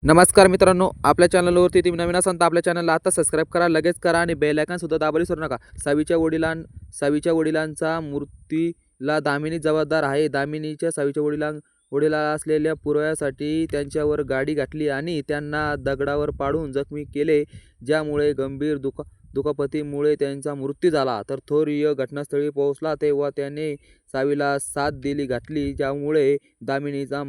नमस्कार मित्रांनो, आपल्या चॅनलवरती तुम्ही नवीन असाल तर आपल्या चॅनलला आता सबस्क्राईब करा, लगेच करा आणि बेल आयकॉन सुद्धा दाबायला विसरू नका. सावीच्या वडिलांचा मृत्यूला दामिनी जबाबदार आहे. दामिनीच्या सावीच्या वडिलांना असलेल्या पुराव्यासाठी त्यांच्यावर गाडी घातली आणि त्यांना दगडावर पाडून जखमी केले, ज्यामुळे गंभीर दुखापतीमुळे त्यांचा मृत्यू झाला. तर थोर घटनास्थळी पोहोचला तेव्हा त्याने सावीला साथ घातली, ज्यामुळे दामिनीचा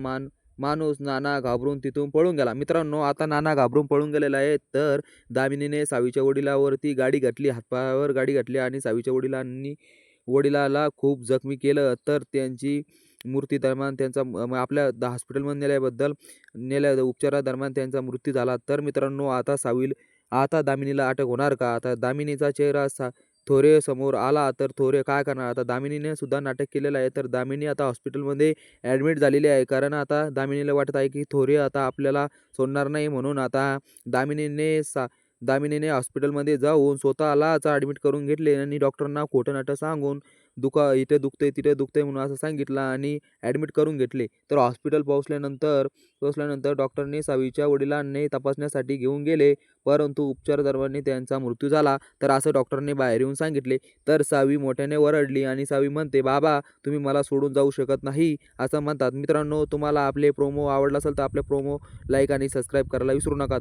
माणूस नाना घाबरून तिथून पळून गेला. मित्रांनो, आता नाना घाबरून पळून गेलेला आहे. तर दामिनीने सावीच्या वडिलावरती गाडी घातली, हातपायावर गाडी घातली आणि सावीच्या वडिलाला खूप जखमी केलं. तर त्यांची मृत्यूदरम्यान आपल्या हॉस्पिटलमध्ये नेल्या उपचारादरम्यान त्यांचा मृत्यू झाला. तर मित्रांनो, आता दामिनीला अटक होणार का? आता दामिनीचा चेहरा थोरे समोर आला तर थोरे काय करणार? आता दामिनीने सुद्धा नाटक केलेलं आहे. तर दामिनी आता हॉस्पिटलमध्ये ॲडमिट झालेली आहे, कारण आता दामिनीला वाटत आहे की थोरे आता आपल्याला सोडणार नाही. म्हणून आता दामिनीने हॉस्पिटलमध्ये जाऊन स्वतःलाच ॲडमिट करून घेतले आणि डॉक्टरांना खोटं नाटं सांगून इथे दुखतंय तिथे दुखतंय म्हणून असं सांगितलं आणि ॲडमिट करून घेतले. तर हॉस्पिटल पोहोचल्यानंतर डॉक्टरने सावीच्या वडिलांनी तपासण्यासाठी घेऊन गेले, परंतु उपचारादरम्यान त्यांचा मृत्यू झाला. तर असं डॉक्टरने बाहेर येऊन सांगितले. तर सावी मोठ्याने ओरडली आणि सावी म्हणते, "बाबा, तुम्ही मला सोडून जाऊ शकत नाही," असं म्हणतात. मित्रांनो, तुम्हाला आपले प्रोमो आवडला असेल तर आपले प्रोमो लाईक आणि सबस्क्राईब करायला विसरू नका.